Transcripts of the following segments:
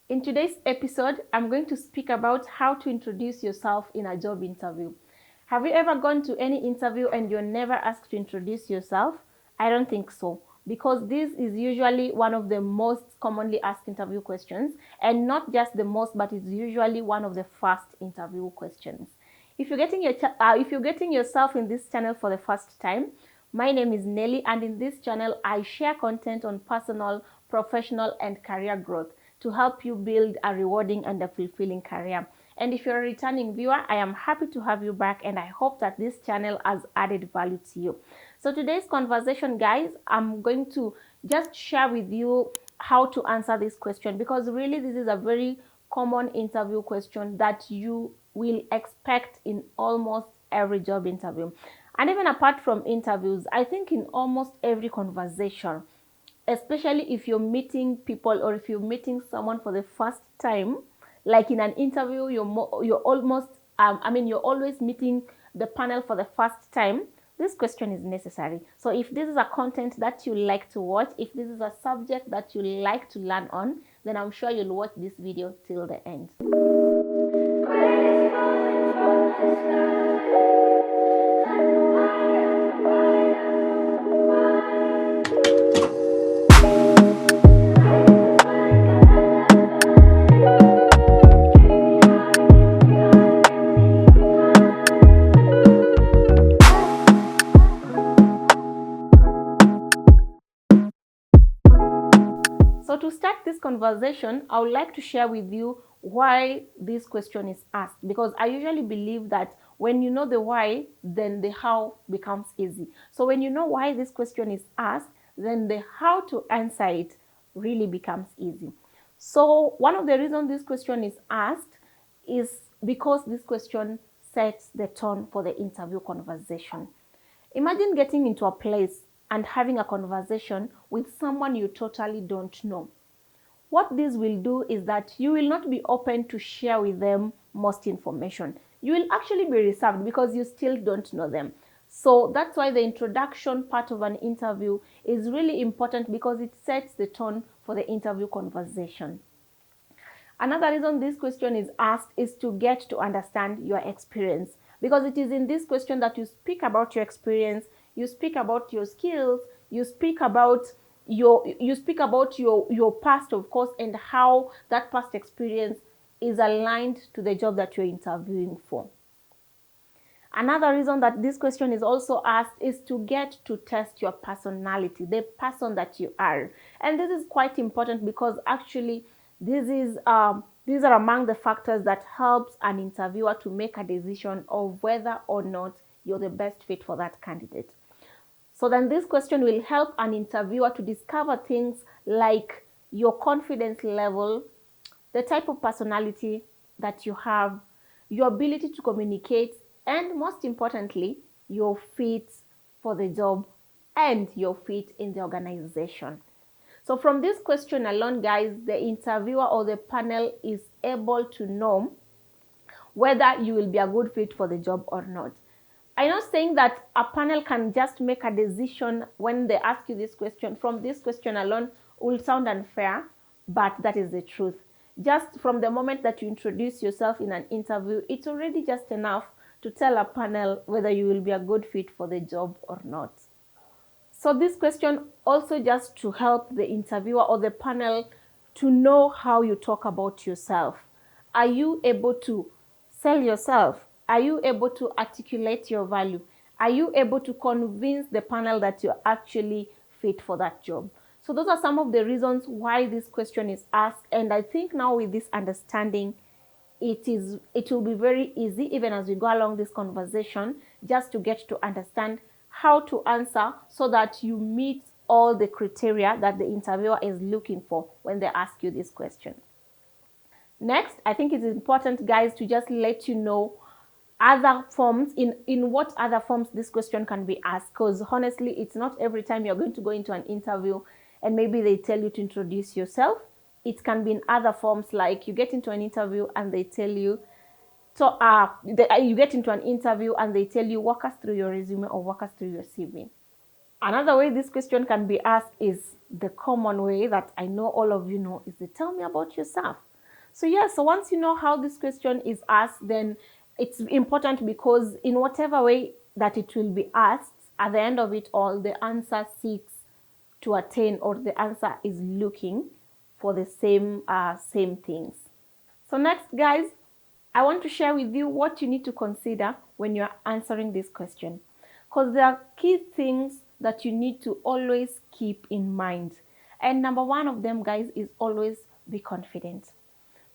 In today's episode, I'm going to speak about how to introduce yourself in a job interview. Have you ever gone to any interview and you're never asked to introduce yourself? I don't think so, because this is usually one of the most commonly asked interview questions, and not just the most, but it's usually one of the first interview questions. If you're getting yourself in this channel for the first time, my name is Nelly, and in this channel, I share content on personal, professional, and career growth to help you build a rewarding and a fulfilling career. And if you're a returning viewer, I am happy to have you back, and I hope that this channel has added value to you. So today's conversation, guys, I'm going to just share with you how to answer this question, because really this is a very common interview question that you will expect in almost every job interview. And even apart from interviews, I think in almost every conversation, especially if you're meeting people or if you're meeting someone for the first time, like in an interview, you're almost you're always meeting the panel for the first time. This question is necessary. So if this is a content that you like to watch, if this is a subject that you like to learn on, then I'm sure you'll watch this video till the end. So to start this conversation, I would like to share with you why this question is asked, because I usually believe that when you know the why, then the how becomes easy. So when you know why this question is asked, then the how to answer it really becomes easy. So one of the reasons this question is asked is because this question sets the tone for the interview conversation. Imagine getting into a place and having a conversation with someone you totally don't know. What this will do is that you will not be open to share with them most information. You will actually be reserved because you still don't know them. So that's why the introduction part of an interview is really important, because it sets the tone for the interview conversation. Another reason this question is asked is to get to understand your experience, because it is in this question that you speak about your experience, you speak about your skills, you speak about your past, of course, and how that past experience is aligned to the job that you're interviewing for. Another reason that this question is also asked is to get to test your personality, the person that you are. And this is quite important, because actually these are among the factors that helps an interviewer to make a decision of whether or not you're the best fit for that candidate. So then this question will help an interviewer to discover things like your confidence level, the type of personality that you have, your ability to communicate, and most importantly, your fit for the job and your fit in the organization. So from this question alone, guys, the interviewer or the panel is able to know whether you will be a good fit for the job or not. I'm not saying that a panel can just make a decision when they ask you this question. From this question alone will sound unfair, but that is the truth. Just from the moment that you introduce yourself in an interview, it's already just enough to tell a panel whether you will be a good fit for the job or not. So this question also just to help the interviewer or the panel to know how you talk about yourself. Are you able to sell yourself? Are you able to articulate your value? Are you able to convince the panel that you're actually fit for that job? So those are some of the reasons why this question is asked. And I think now with this understanding, it will be very easy, even as we go along this conversation, just to get to understand how to answer so that you meet all the criteria that the interviewer is looking for when they ask you this question. Next, I think it's important, guys, to just let you know other forms, in what other forms this question can be asked, because honestly, it's not every time you're going to go into an interview and maybe they tell you to introduce yourself. It can be in other forms, like you get into an interview and they tell you, you get into an interview and they tell you, walk us through your resume or walk us through your CV. Another way this question can be asked is the common way that I know all of you know, is the tell me about yourself. So once you know how this question is asked, then it's important because in whatever way that it will be asked, at the end of it all, the answer seeks to attain, or the answer is looking for the same things. So next, guys, I want to share with you what you need to consider when you're answering this question, because there are key things that you need to always keep in mind. And number one of them, guys, is always be confident.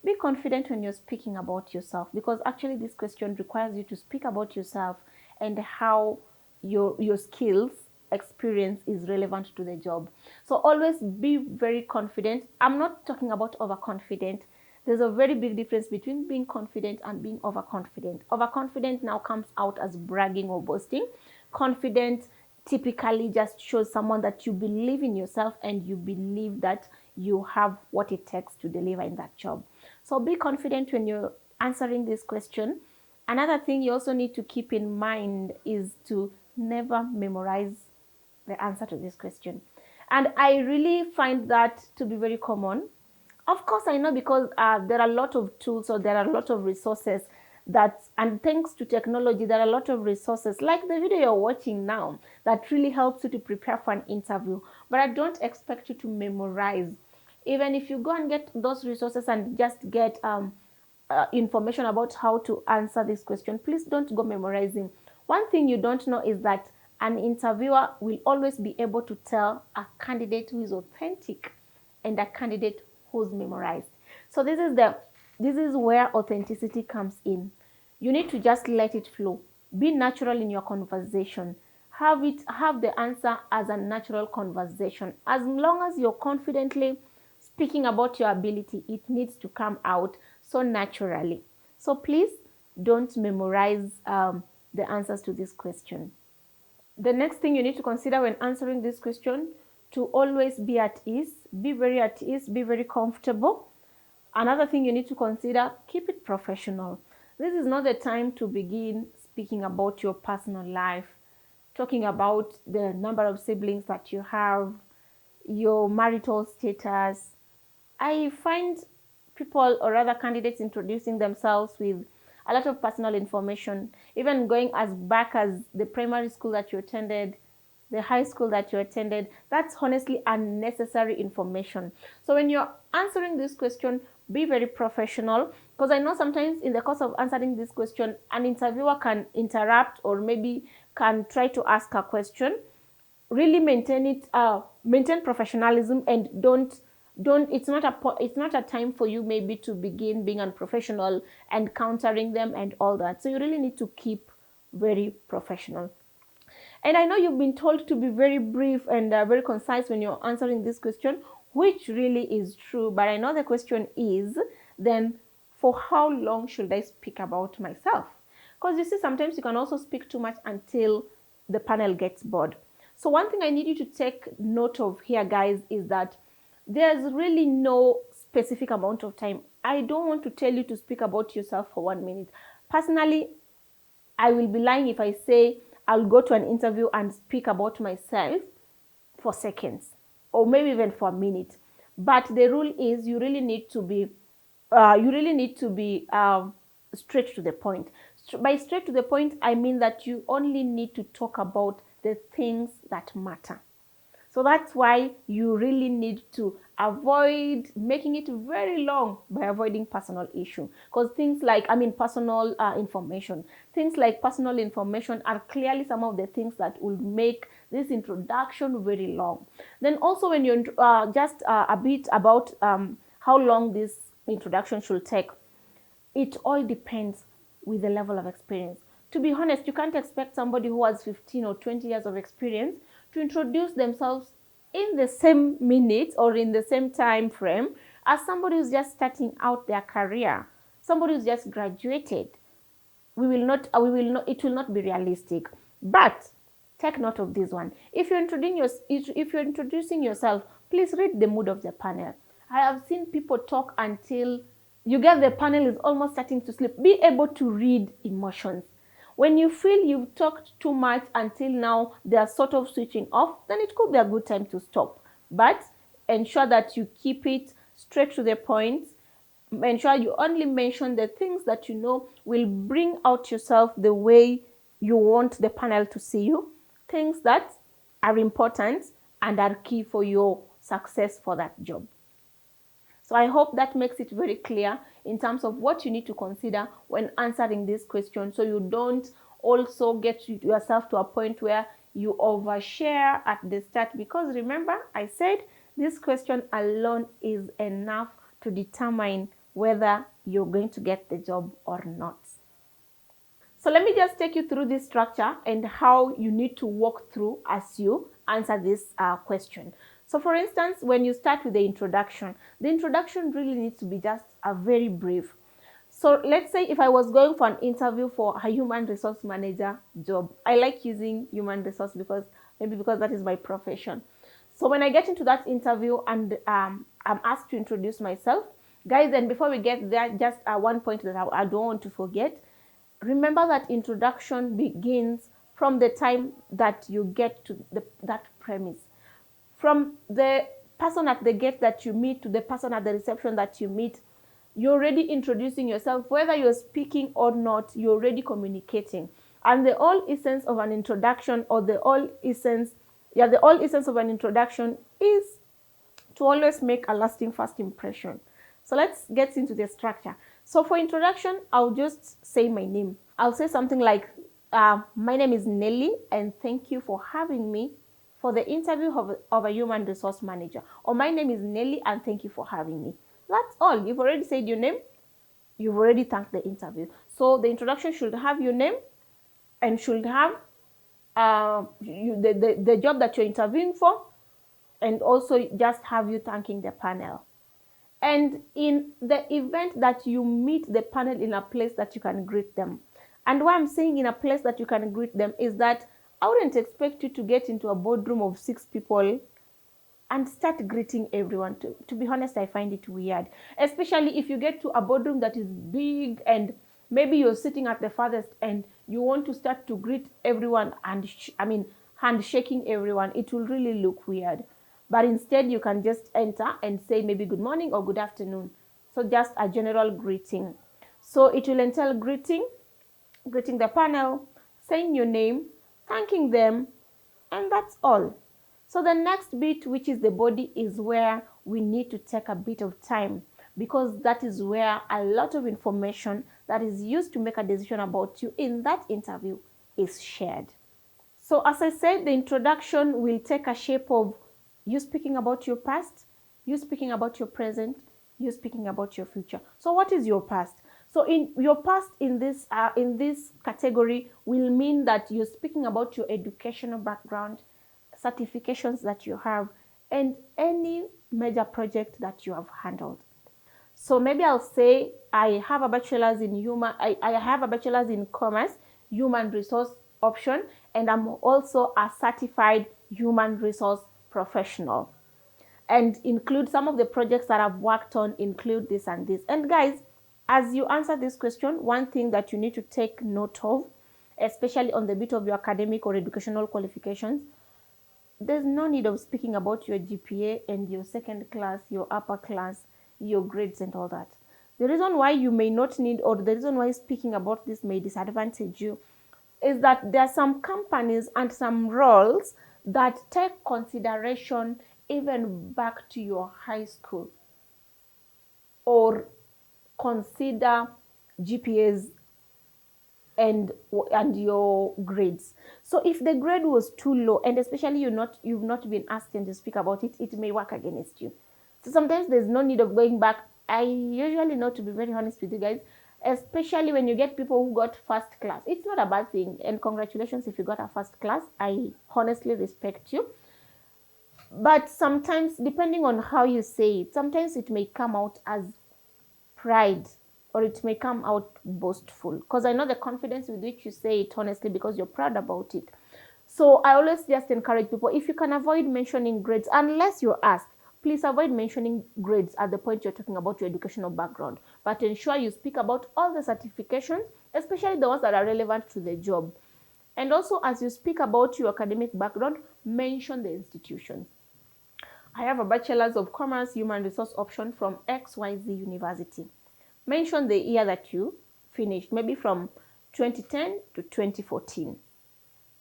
Be confident when you're speaking about yourself, because actually this question requires you to speak about yourself and how your skills, experience is relevant to the job. So always be very confident. I'm not talking about overconfident. There's a very big difference between being confident and being overconfident. Overconfident now comes out as bragging or boasting. Confident typically just shows someone that you believe in yourself and you believe that you have what it takes to deliver in that job. So be confident when you're answering this question. Another thing you also need to keep in mind is to never memorize the answer to this question. And I really find that to be very common. Of course, I know, because there are a lot of tools, or there are a lot of resources and thanks to technology, there are a lot of resources like the video you're watching now that really helps you to prepare for an interview. But I don't expect you to memorize. Even if you go and get those resources and just get information about how to answer this question, please don't go memorizing. One thing you don't know is that an interviewer will always be able to tell a candidate who is authentic and a candidate who's memorized. So this is where authenticity comes in. You need to just let it flow. Be natural in your conversation. Have the answer as a natural conversation. As long as you're confidently speaking about your ability, it needs to come out so naturally. So please don't memorize the answers to this question. The next thing you need to consider when answering this question, to always be at ease. Be very at ease, be very comfortable. Another thing you need to consider, keep it professional. This is not the time to begin speaking about your personal life, talking about the number of siblings that you have, your marital status. I find people, or rather candidates, introducing themselves with a lot of personal information, even going as back as the primary school that you attended, the high school that you attended. That's honestly unnecessary information. So when you're answering this question, be very professional, because I know sometimes in the course of answering this question, an interviewer can interrupt or maybe can try to ask a question. Really maintain professionalism, and don't it's not a time for you maybe to begin being unprofessional and countering them and all that. So you really need to keep very professional. And I know you've been told to be very brief and very concise when you're answering this question, which really is true. But I know the question is, then for how long should I speak about myself? Because you see, sometimes you can also speak too much until the panel gets bored. So one thing I need you to take note of here, guys, is that there's really no specific amount of time. I don't want to tell you to speak about yourself for 1 minute. Personally, I will be lying if I say I'll go to an interview and speak about myself for seconds, or maybe even for a minute. But the rule is you really need to be straight to the point. By straight to the point, I mean that you only need to talk about the things that matter. So that's why you really need to avoid making it very long by avoiding personal issue. Because personal information. Things like personal information are clearly some of the things that will make this introduction very long. Then also when you just a bit about how long this introduction should take, it all depends with the level of experience. To be honest, you can't expect somebody who has 15 or 20 years of experience to introduce themselves in the same minute or in the same time frame as somebody who's just starting out their career, somebody who's just graduated. It will not be realistic. But take note of this one. If you're introducing yourself, please read the mood of the panel. I have seen people talk until you get the panel is almost starting to sleep. Be able to read emotions. When you feel you've talked too much until now they are sort of switching off, then it could be a good time to stop. But ensure that you keep it straight to the point. ensure you only mention the things that you know will bring out yourself the way you want the panel to see you, things that are important and are key for your success for that job. So I hope that makes it very clear in terms of what you need to consider when answering this question, so you don't also get yourself to a point where you overshare at the start, because remember I said this question alone is enough to determine whether you're going to get the job or not. So let me just take you through this structure and how you need to walk through as you answer this question. So for instance, when you start with the introduction really needs to be just a very brief. So let's say if I was going for an interview for a human resource manager job, I like using human resource because that is my profession. So when I get into that interview and I'm asked to introduce myself, guys, and before we get there, just one point that I don't want to forget. Remember that introduction begins from the time that you get to that premise. From the person at the gate that you meet to the person at the reception that you meet, you're already introducing yourself. Whether you're speaking or not, you're already communicating. And the whole essence of an introduction, or the whole essence of an introduction is to always make a lasting first impression. So let's get into the structure. So for introduction, I'll just say my name. I'll say something like, my name is Nelly, and thank you for having me for the interview of a human resource manager. Or my name is Nelly, and thank you for having me. That's all. You've already said your name. You've already thanked the interview. So the introduction should have your name and should have the job that you're interviewing for, and also just have you thanking the panel. And in the event that you meet the panel in a place that you can greet them. And why I'm saying in a place that you can greet them is that I wouldn't expect you to get into a boardroom of 6 people and start greeting everyone. To be honest, I find it weird, especially if you get to a boardroom that is big and maybe you're sitting at the farthest end, you want to start to greet everyone and handshaking everyone. It will really look weird. But instead, you can just enter and say maybe good morning or good afternoon. So just a general greeting. So it will entail greeting the panel, saying your name, thanking them, and that's all. So the next bit, which is the body, is where we need to take a bit of time, because that is where a lot of information that is used to make a decision about you in that interview is shared. So as I said, the introduction will take a shape of you speaking about your past, you speaking about your present, you speaking about your future. So what is your past? So in your past in this category will mean that you're speaking about your educational background, certifications that you have, and any major project that you have handled. So maybe I'll say I have a bachelor's in commerce, human resource option, and I'm also a certified human resource professional. And include some of the projects that I've worked on, include this and this. And guys, as you answer this question, one thing that you need to take note of, especially on the bit of your academic or educational qualifications, there's no need of speaking about your GPA and your second class, your upper class, your grades and all that. The reason why you may not need, or the reason why speaking about this may disadvantage you, is that there are some companies and some roles that take consideration even back to your high school, or consider GPAs and your grades. So if the grade was too low, and especially you've not been asked and to speak about it, it may work against you. So sometimes there's no need of going back. I usually know, to be very honest with you guys, especially when you get people who got first class. It's not a bad thing, and congratulations if you got a first class. I honestly respect you. But sometimes, depending on how you say it, sometimes it may come out as pride, or it may come out boastful, because I know the confidence with which you say it honestly, because you're proud about it. So I always just encourage people, if you can avoid mentioning grades, unless you're asked, please avoid mentioning grades at the point you're talking about your educational background, but ensure you speak about all the certifications, especially the ones that are relevant to the job. And also, as you speak about your academic background, mention the institutions. I have a bachelor's of commerce human resource option from XYZ University. mention the year that you finished, maybe from 2010 to 2014.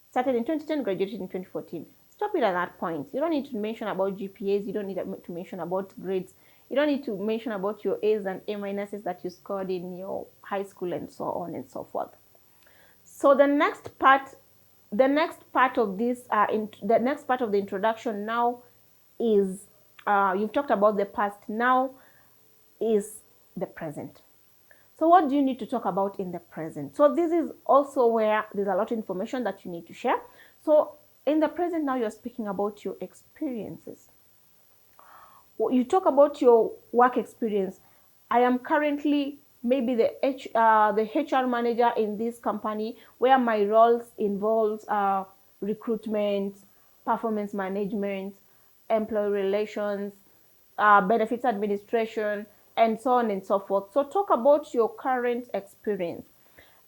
Started in 2010, graduated in 2014. Stop it at that point. You don't need to mention about GPAs. You don't need to mention about grades. You don't need to mention about your A's and A minuses that you scored in your high school and so on and so forth. So the next part of the next part of the introduction now is you've talked about the past. Now is the present. So what do you need to talk about in the present? So this is also where there's a lot of information that you need to share. So in the present now, you're speaking about your experiences. You talk about your work experience. I am currently maybe the HR manager in this company, where my roles involves recruitment, performance management, employee relations, benefits administration, and so on and so forth. So talk about your current experience.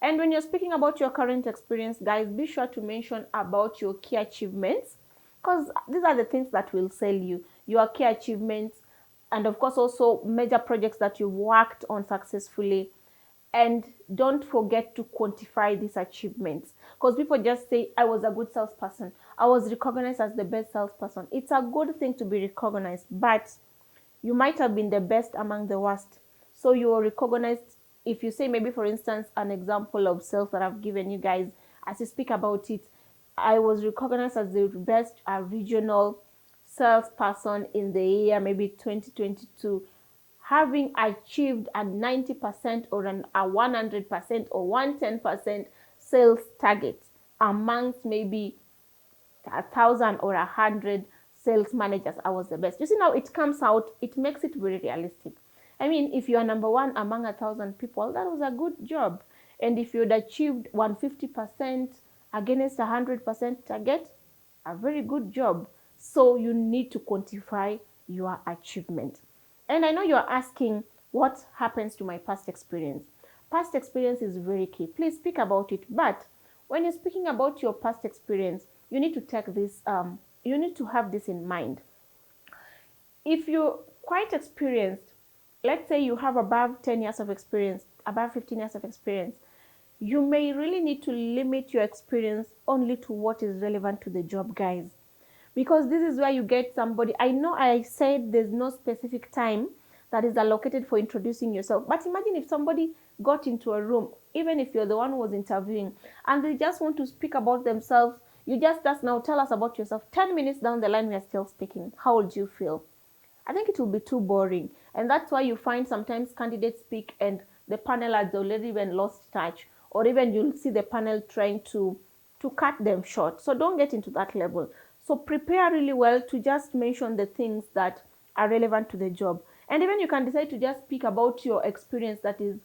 And when you're speaking about your current experience, guys, be sure to mention about your key achievements, because these are the things that will sell you. Your key achievements, and of course also major projects that you've worked on successfully. And don't forget to quantify these achievements, because people just say, I was a good salesperson, I was recognized as the best salesperson. It's a good thing to be recognized, but you might have been the best among the worst. So you are recognized. If you say, maybe for instance, an example of sales that I've given you guys, as you speak about it, I was recognized as the best regional salesperson in the year maybe 2022, having achieved a 90% or a 100% or 110% sales target amongst maybe 1,000 or 100 sales managers. I was the best. You see, now it comes out, it makes it very realistic. I mean, if you are number one among 1,000 people, that was a good job. And if you'd achieved 150% against 100% target, a very good job. So you need to quantify your achievement. And I know you're asking, what happens to my past experience? Past experience is very key. Please speak about it. But when you're speaking about your past experience, you need to take this, you need to have this in mind. If you're quite experienced, let's say you have above 10 years of experience, above 15 years of experience, you may really need to limit your experience only to what is relevant to the job, guys. Because this is where you get somebody. I know I said there's no specific time that is allocated for introducing yourself, but imagine if somebody got into a room, even if you're the one who was interviewing, and they just want to speak about themselves. You just ask, now tell us about yourself. 10 minutes down the line, we are still speaking. How would you feel? I think it will be too boring. And that's why you find sometimes candidates speak and the panel has already even lost touch, or even you'll see the panel trying to cut them short. So don't get into that level. So prepare really well to just mention the things that are relevant to the job. And even you can decide to just speak about your experience that is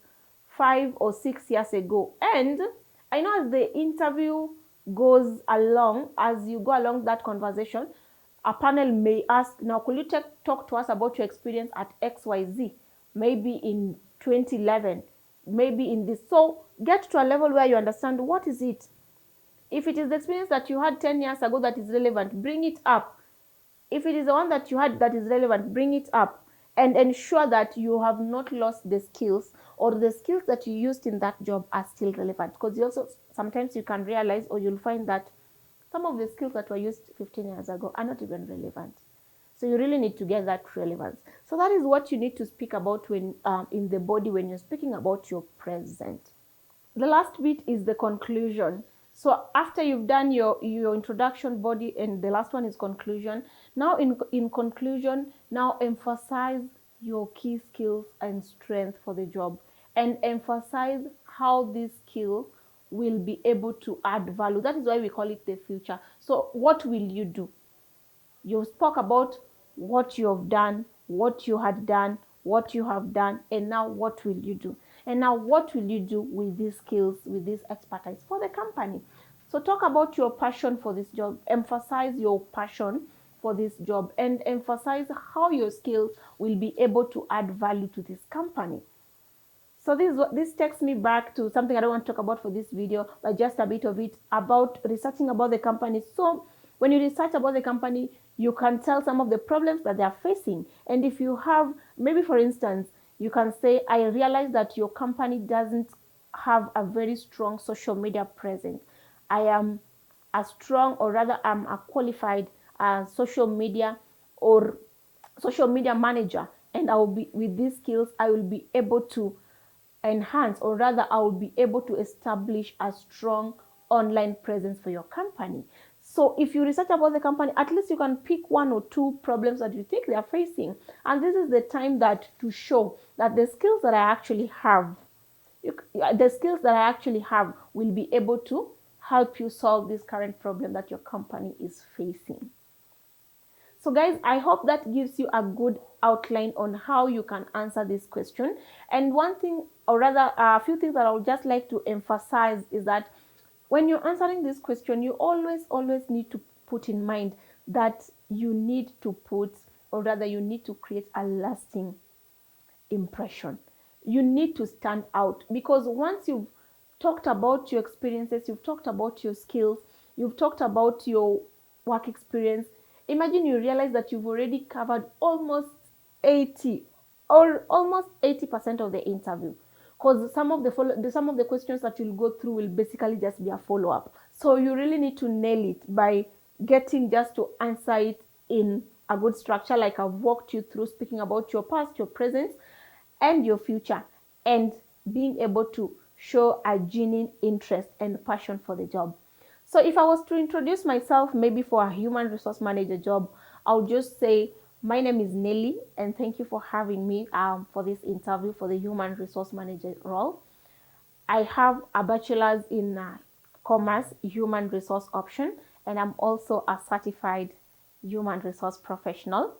5 or 6 years ago. And I know as the interview goes along, as you go along that conversation, a panel may ask, now could you talk to us about your experience at XYZ, maybe in 2011, maybe in this. So get to a level where you understand what is it. If it is the experience that you had 10 years ago that is relevant, bring it up. If it is the one that you had that is relevant, bring it up. And ensure that you have not lost the skills, or the skills that you used in that job are still relevant. Because you also, sometimes you can realize, or you'll find that some of the skills that were used 15 years ago are not even relevant. So you really need to get that relevance. So that is what you need to speak about when in the body when you're speaking about your present. The last bit is the conclusion. So after you've done your introduction body, and the last one is conclusion. Now in conclusion, now emphasize your key skills and strength for the job, and emphasize how this skill will be able to add value. That is why we call it the future. So what will you do? You spoke about what you have done, what you had done, what you have done, and now what will you do? And now what will you do with these skills, with this expertise for the company? So talk about your passion for this job. Emphasize your passion for this job, and emphasize how your skills will be able to add value to this company. So this takes me back to something I don't want to talk about for this video, but just a bit of it about researching about the company. So when you research about the company, you can tell some of the problems that they are facing. And if you have, maybe for instance, You can say, I realize that your company doesn't have a very strong social media presence. I am a strong, or rather I'm a qualified social media manager, and I will be, with these skills, I will be able to enhance, or rather I will be able to establish a strong online presence for your company. So if you research about the company, at least you can pick one or two problems that you think they are facing, and this is the time that to show that the skills that I actually have, will be able to help you solve this current problem that your company is facing. So guys, I hope that gives you a good outline on how you can answer this question. And one thing, or rather a few things that I would just like to emphasize is that when you're answering this question, you always need to put in mind that you need to put, or rather you need to create a lasting impression. You need to stand out, because once you've talked about your experiences, you've talked about your skills, you've talked about your work experience, imagine you realize that you've already covered almost 80% of the interview, because some of the questions that you'll go through will basically just be a follow-up. So you really need to nail it by getting just to answer it in a good structure, like I've walked you through, speaking about your past, your present, and your future, and being able to show a genuine interest and passion for the job. So if I was to introduce myself, maybe for a human resource manager job, I'll just say, my name is Nelly, and thank you for having me for this interview for the human resource manager role. I have a bachelor's in commerce, human resource option, and I'm also a certified human resource professional.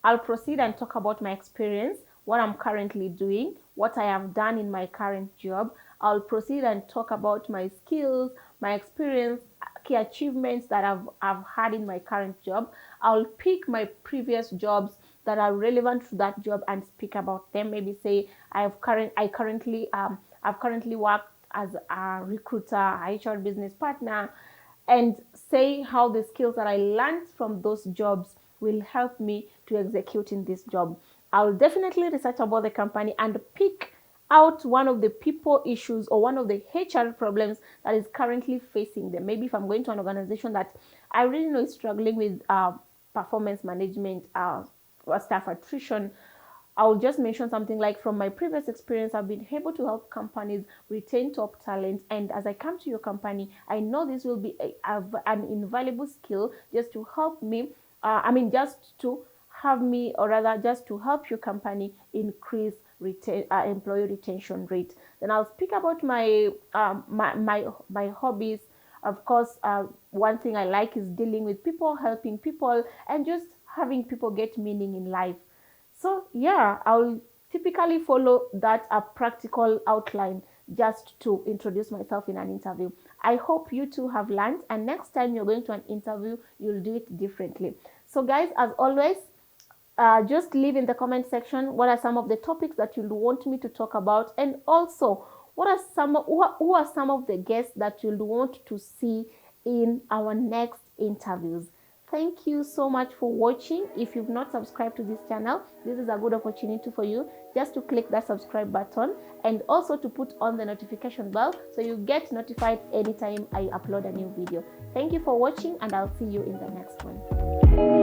I'll proceed and talk about my experience, what I'm currently doing, what I have done in my current job. I'll proceed and talk about my skills, my experience, key achievements that I've had in my current job. I'll pick my previous jobs that are relevant to that job and speak about them. Maybe say I've currently worked as a recruiter, HR business partner, and say how the skills that I learned from those jobs will help me to execute in this job. I'll definitely research about the company and pick out one of the people issues or one of the HR problems that is currently facing them. Maybe if I'm going to an organization that I really know is struggling with performance management, staff attrition, I'll just mention something like, from my previous experience, I've been able to help companies retain top talent. And as I come to your company, I know this will be an invaluable skill just to help me, just to have me, or rather just to help your company increase employee retention rate. Then I'll speak about my hobbies. Of course, one thing I like is dealing with people, helping people, and just having people get meaning in life. So yeah, I'll typically follow that a practical outline just to introduce myself in an interview. I hope you too have learned, and next time you're going to an interview, you'll do it differently. So guys, as always, just leave in the comment section what are some of the topics that you want me to talk about, and also who are some of the guests that you'll want to see in our next interviews. Thank you so much for watching. If you've not subscribed to this channel, this is a good opportunity for you just to click that subscribe button, and also to put on the notification bell so you get notified anytime I upload a new video. Thank you for watching, and I'll see you in the next one.